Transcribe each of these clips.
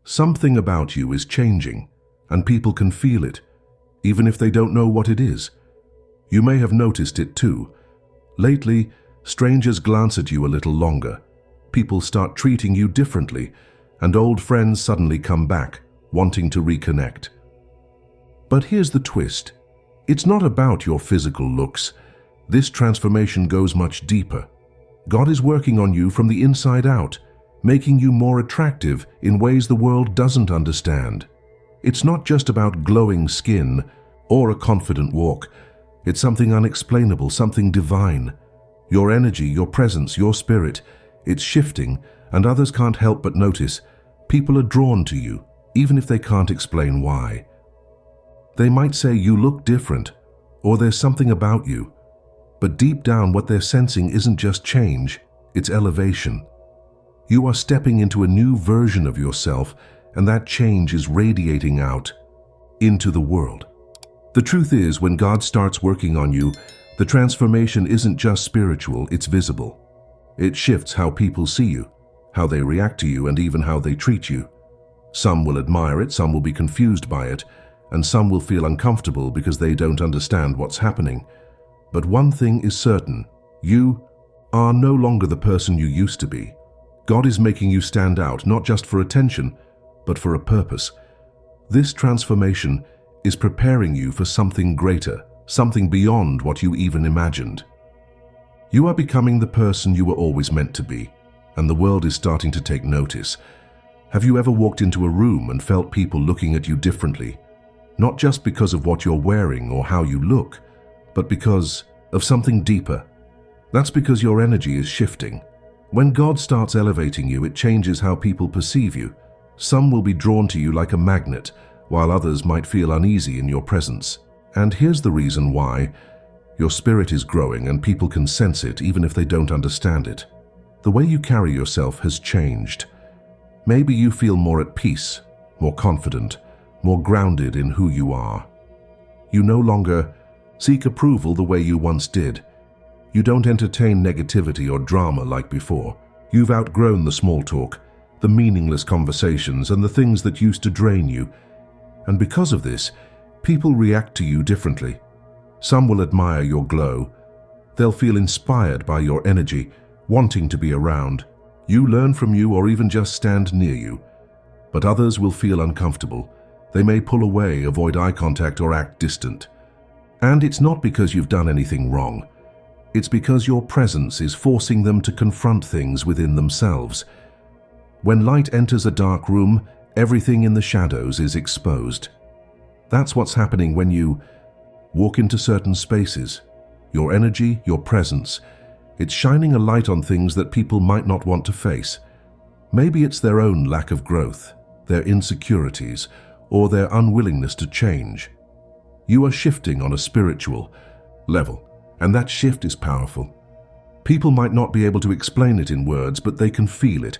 Something about you is changing, and people can feel it, even if they don't know what it is. You may have noticed it too. Lately, strangers glance at you a little longer. People start treating you differently, and old friends suddenly come back, wanting to reconnect. But here's the twist. It's not about your physical looks. This transformation goes much deeper. God is working on you from the inside out, making you more attractive in ways the world doesn't understand. It's not just about glowing skin or a confident walk. It's something unexplainable, something divine. Your energy, your presence, your spirit, it's shifting, and others can't help but notice. People are drawn to you, even if they can't explain why. They might say you look different, or there's something about you. But deep down, what they're sensing isn't just change, it's elevation. You are stepping into a new version of yourself, and that change is radiating out into the world. The truth is, when God starts working on you, the transformation isn't just spiritual, it's visible. It shifts how people see you, how they react to you, and even how they treat you. Some will admire it, some will be confused by it, and some will feel uncomfortable because they don't understand what's happening. But one thing is certain, you are no longer the person you used to be. God is making you stand out, not just for attention, but for a purpose. This transformation is preparing you for something greater, something beyond what you even imagined. You are becoming the person you were always meant to be, and the world is starting to take notice. Have you ever walked into a room and felt people looking at you differently? Not just because of what you're wearing or how you look, but because of something deeper. That's because your energy is shifting. When God starts elevating you, it changes how people perceive you. Some will be drawn to you like a magnet, while others might feel uneasy in your presence. And here's the reason why. Your spirit is growing, and people can sense it even if they don't understand it. The way you carry yourself has changed. Maybe you feel more at peace, more confident, more grounded in who you are. You no longer seek approval the way you once did. You don't entertain negativity or drama like before. You've outgrown the small talk, the meaningless conversations, and the things that used to drain you. And because of this, people react to you differently. Some will admire your glow. They'll feel inspired by your energy, wanting to be around. You learn from you or even just stand near you. But others will feel uncomfortable. They may pull away, avoid eye contact, or act distant. And it's not because you've done anything wrong. It's because your presence is forcing them to confront things within themselves. When light enters a dark room, everything in the shadows is exposed. That's what's happening when you walk into certain spaces. Your energy, your presence, it's shining a light on things that people might not want to face. Maybe it's their own lack of growth, their insecurities, or their unwillingness to change. You are shifting on a spiritual level, and that shift is powerful. People might not be able to explain it in words, but they can feel it.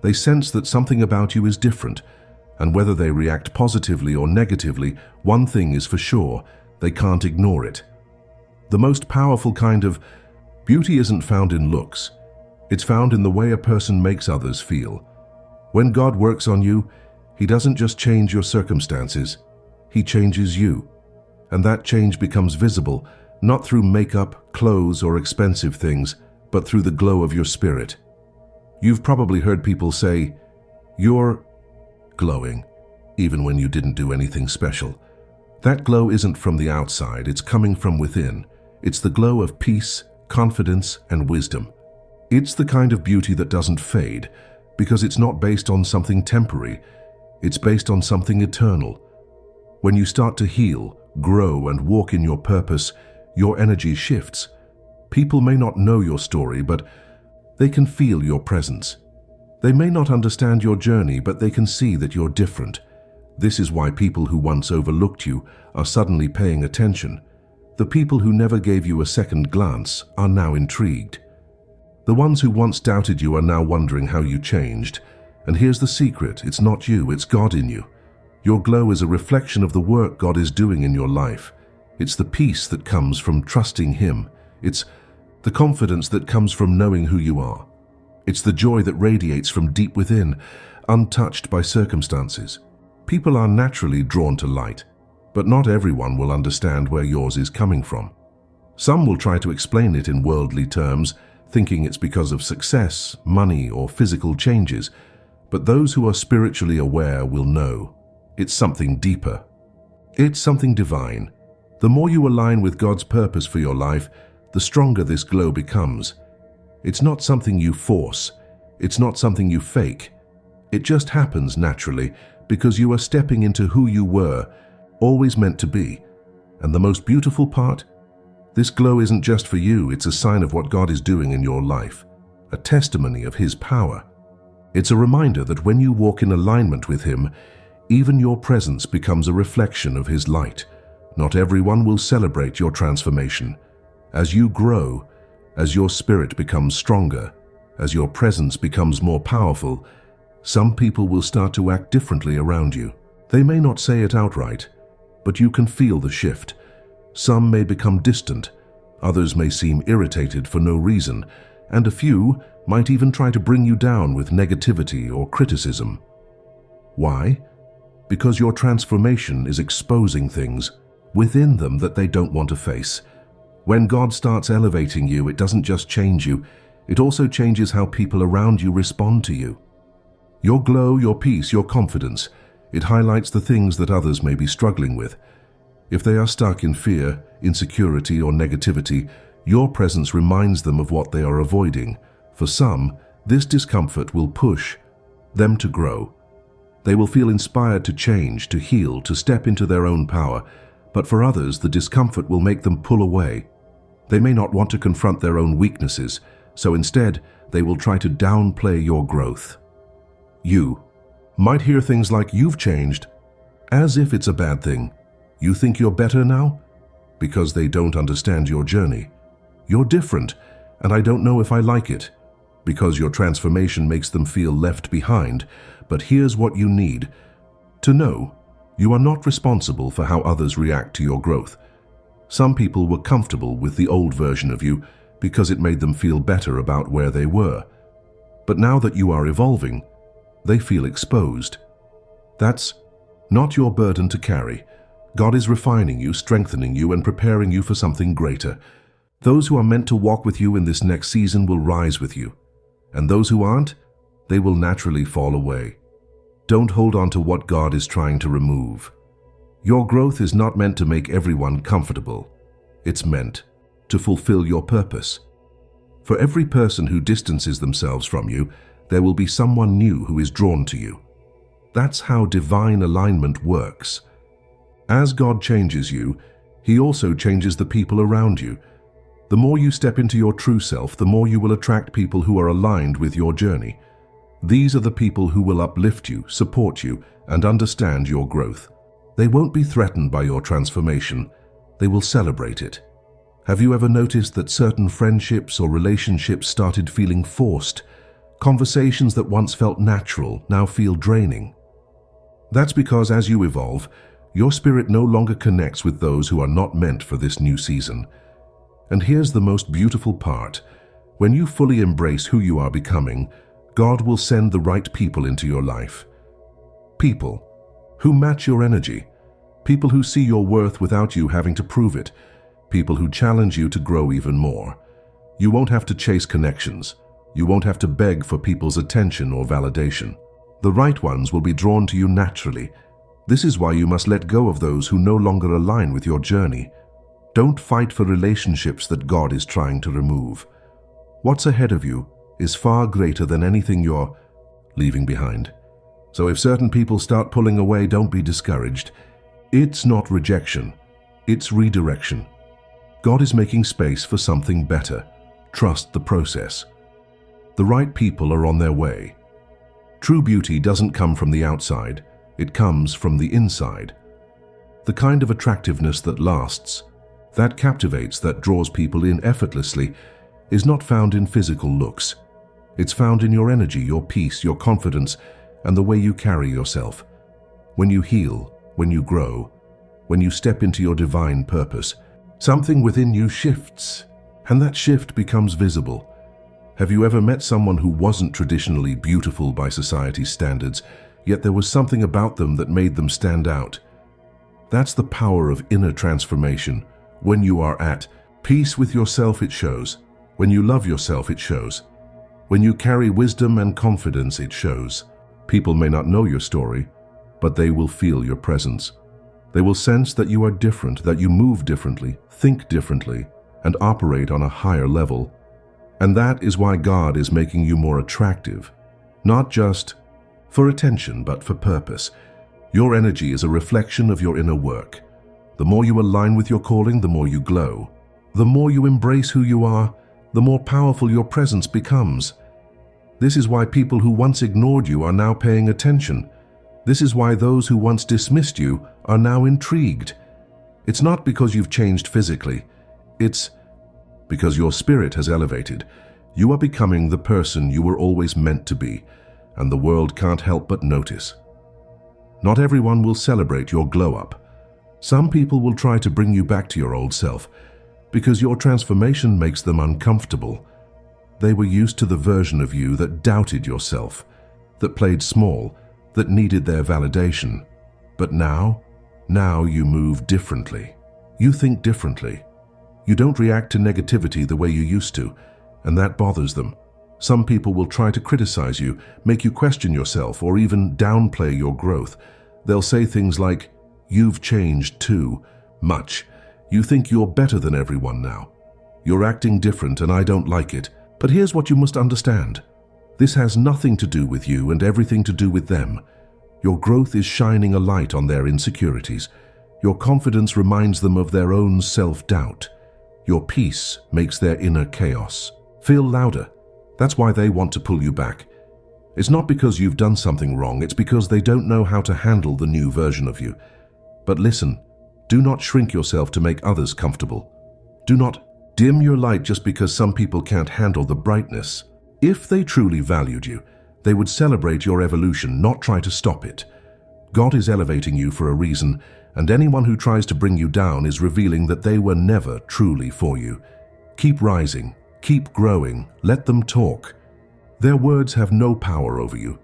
They sense that something about you is different, and whether they react positively or negatively, one thing is for sure, they can't ignore it. The most powerful kind of beauty isn't found in looks. It's found in the way a person makes others feel. When God works on you, He doesn't just change your circumstances, He changes you. And that change becomes visible, not through makeup, clothes, or expensive things, but through the glow of your spirit. You've probably heard people say, "You're glowing," even when you didn't do anything special. That glow isn't from the outside, it's coming from within. It's the glow of peace, confidence, and wisdom. It's the kind of beauty that doesn't fade, because it's not based on something temporary, it's based on something eternal. When you start to heal, grow, and walk in your purpose, your energy shifts. People may not know your story, but they can feel your presence. They may not understand your journey, but they can see that you're different. This is why people who once overlooked you are suddenly paying attention. The people who never gave you a second glance are now intrigued. The ones who once doubted you are now wondering how you changed. And here's the secret, it's not you, it's God in you. Your glow is a reflection of the work God is doing in your life. It's the peace that comes from trusting Him. It's the confidence that comes from knowing who you are. It's the joy that radiates from deep within, untouched by circumstances. People are naturally drawn to light, but not everyone will understand where yours is coming from. Some will try to explain it in worldly terms, thinking it's because of success, money, or physical changes, but those who are spiritually aware will know. It's something deeper. It's something divine. The more you align with God's purpose for your life, the stronger this glow becomes. It's not something you force. It's not something you fake. It just happens naturally because you are stepping into who you were, always meant to be. And the most beautiful part? This glow isn't just for you, it's a sign of what God is doing in your life, a testimony of His power. It's a reminder that when you walk in alignment with Him, even your presence becomes a reflection of His light. Not everyone will celebrate your transformation. As you grow, as your spirit becomes stronger, as your presence becomes more powerful, some people will start to act differently around you. They may not say it outright, but you can feel the shift. Some may become distant, others may seem irritated for no reason, and a few might even try to bring you down with negativity or criticism. Why? Because your transformation is exposing things within them that they don't want to face. When God starts elevating you, it doesn't just change you, it also changes how people around you respond to you. Your glow, your peace, your confidence, it highlights the things that others may be struggling with. If they are stuck in fear, insecurity, or negativity, your presence reminds them of what they are avoiding. For some, this discomfort will push them to grow. They will feel inspired to change, to heal, to step into their own power. But for others, the discomfort will make them pull away. They may not want to confront their own weaknesses, so instead, they will try to downplay your growth. You might hear things like, "You've changed," as if it's a bad thing. You think you're better now? Because they don't understand your journey. You're different, and I don't know if I like it. Because your transformation makes them feel left behind. But here's what you need to know. You are not responsible for how others react to your growth. Some people were comfortable with the old version of you because it made them feel better about where they were. But now that you are evolving, they feel exposed. That's not your burden to carry. God is refining you, strengthening you, and preparing you for something greater. Those who are meant to walk with you in this next season will rise with you. And those who aren't, they will naturally fall away. Don't hold on to what God is trying to remove. Your growth is not meant to make everyone comfortable. It's meant to fulfill your purpose. For every person who distances themselves from you, there will be someone new who is drawn to you. That's how divine alignment works. As God changes you, He also changes the people around you. The more you step into your true self, the more you will attract people who are aligned with your journey. These are the people who will uplift you, support you, and understand your growth. They won't be threatened by your transformation. They will celebrate it. Have you ever noticed that certain friendships or relationships started feeling forced? Conversations that once felt natural now feel draining. That's because as you evolve, your spirit no longer connects with those who are not meant for this new season. And here's the most beautiful part. When you fully embrace who you are becoming, God will send the right people into your life. People who match your energy. People who see your worth without you having to prove it. People who challenge you to grow even more. You won't have to chase connections. You won't have to beg for people's attention or validation. The right ones will be drawn to you naturally. This is why you must let go of those who no longer align with your journey. Don't fight for relationships that God is trying to remove. What's ahead of you is far greater than anything you're leaving behind. So if certain people start pulling away, don't be discouraged. It's not rejection, it's redirection. God is making space for something better. Trust the process. The right people are on their way. True beauty doesn't come from the outside, it comes from the inside. The kind of attractiveness that lasts, that captivates, that draws people in effortlessly, is not found in physical looks. It's found in your energy, your peace, your confidence, and the way you carry yourself. When you heal, when you grow, when you step into your divine purpose, something within you shifts, and that shift becomes visible. Have you ever met someone who wasn't traditionally beautiful by society's standards, yet there was something about them that made them stand out? That's the power of inner transformation. When you are at peace with yourself, it shows. When you love yourself, it shows. When you carry wisdom and confidence, it shows. People may not know your story, but they will feel your presence. They will sense that you are different, that you move differently, think differently, and operate on a higher level. And that is why God is making you more attractive, not just for attention, but for purpose. Your energy is a reflection of your inner work. The more you align with your calling, the more you glow. The more you embrace who you are, the more powerful your presence becomes. This is why people who once ignored you are now paying attention. This is why those who once dismissed you are now intrigued. It's not because you've changed physically. It's because your spirit has elevated. You are becoming the person you were always meant to be, and the world can't help but notice. Not everyone will celebrate your glow-up. Some people will try to bring you back to your old self, because your transformation makes them uncomfortable. They were used to the version of you that doubted yourself, that played small, that needed their validation. But now you move differently. You think differently. You don't react to negativity the way you used to, and that bothers them. Some people will try to criticize you, make you question yourself, or even downplay your growth. They'll say things like, "You've changed too much. You think you're better than everyone now. You're acting different and I don't like it." But here's what you must understand. This has nothing to do with you and everything to do with them. Your growth is shining a light on their insecurities. Your confidence reminds them of their own self-doubt. Your peace makes their inner chaos feel louder. That's why they want to pull you back. It's not because you've done something wrong, it's because they don't know how to handle the new version of you. But listen, do not shrink yourself to make others comfortable. Do not dim your light just because some people can't handle the brightness. If they truly valued you, they would celebrate your evolution, not try to stop it. God is elevating you for a reason, and anyone who tries to bring you down is revealing that they were never truly for you. Keep rising, keep growing, let them talk. Their words have no power over you.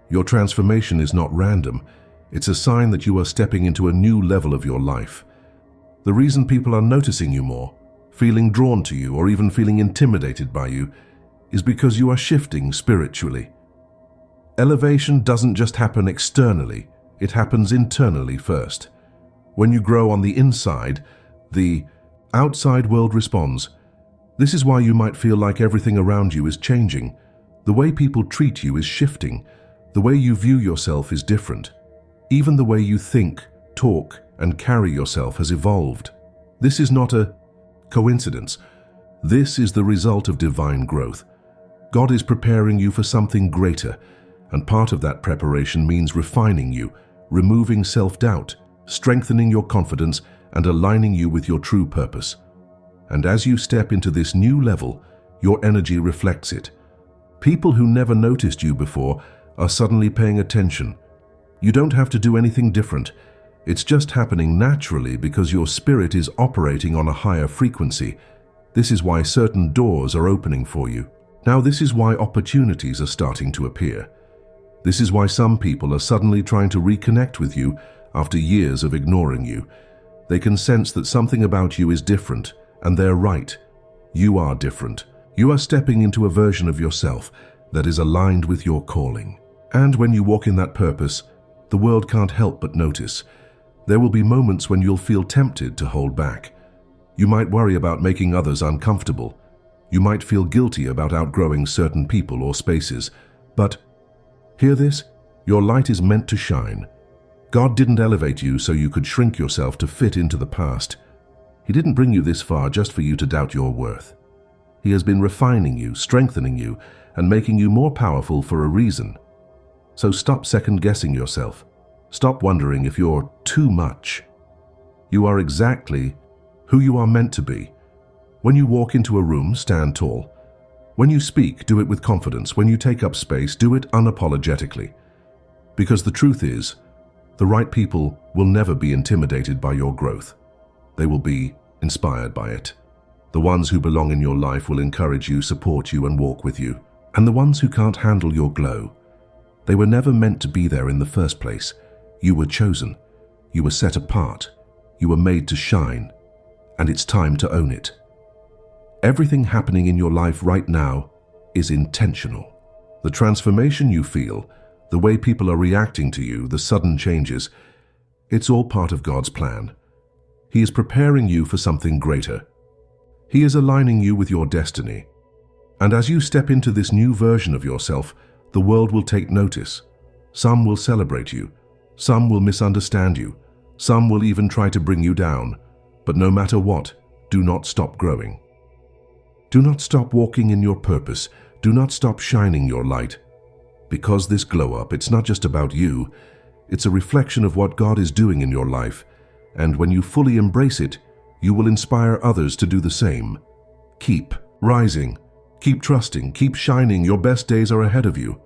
Your transformation is not random. It's a sign that you are stepping into a new level of your life. The reason people are noticing you more, feeling drawn to you, or even feeling intimidated by you, is because you are shifting spiritually. Elevation doesn't just happen externally, it happens internally first. When you grow on the inside, the outside world responds. This is why you might feel like everything around you is changing. The way people treat you is shifting. The way you view yourself is different. Even the way you think, talk, and carry yourself has evolved. This is not a coincidence. This is the result of divine growth. God is preparing you for something greater, and part of that preparation means refining you, removing self-doubt, strengthening your confidence, and aligning you with your true purpose. And as you step into this new level, your energy reflects it. People who never noticed you before are suddenly paying attention. You don't have to do anything different. It's just happening naturally because your spirit is operating on a higher frequency. This is why certain doors are opening for you. Now, this is why opportunities are starting to appear. This is why some people are suddenly trying to reconnect with you after years of ignoring you. They can sense that something about you is different, and they're right. You are different. You are stepping into a version of yourself that is aligned with your calling. And when you walk in that purpose, the world can't help but notice. There will be moments when you'll feel tempted to hold back. You might worry about making others uncomfortable. You might feel guilty about outgrowing certain people or spaces. But hear this, your light is meant to shine. God didn't elevate you so you could shrink yourself to fit into the past. He didn't bring you this far just for you to doubt your worth. He has been refining you, strengthening you, and making you more powerful for a reason. So stop second-guessing yourself. Stop wondering if you're too much. You are exactly who you are meant to be. When you walk into a room, stand tall. When you speak, do it with confidence. When you take up space, do it unapologetically. Because the truth is, the right people will never be intimidated by your growth. They will be inspired by it. The ones who belong in your life will encourage you, support you, and walk with you. And the ones who can't handle your glow, they were never meant to be there in the first place. You were chosen. You were set apart. You were made to shine. And it's time to own it. Everything happening in your life right now is intentional. The transformation you feel, the way people are reacting to you, the sudden changes, it's all part of God's plan. He is preparing you for something greater. He is aligning you with your destiny. And as you step into this new version of yourself, the world will take notice. Some will celebrate you. Some will misunderstand you. Some will even try to bring you down. But no matter what, do not stop growing. Do not stop walking in your purpose. Do not stop shining your light. Because this glow up, it's not just about you. It's a reflection of what God is doing in your life. And when you fully embrace it, you will inspire others to do the same. Keep rising. Keep trusting. Keep shining. Your best days are ahead of you.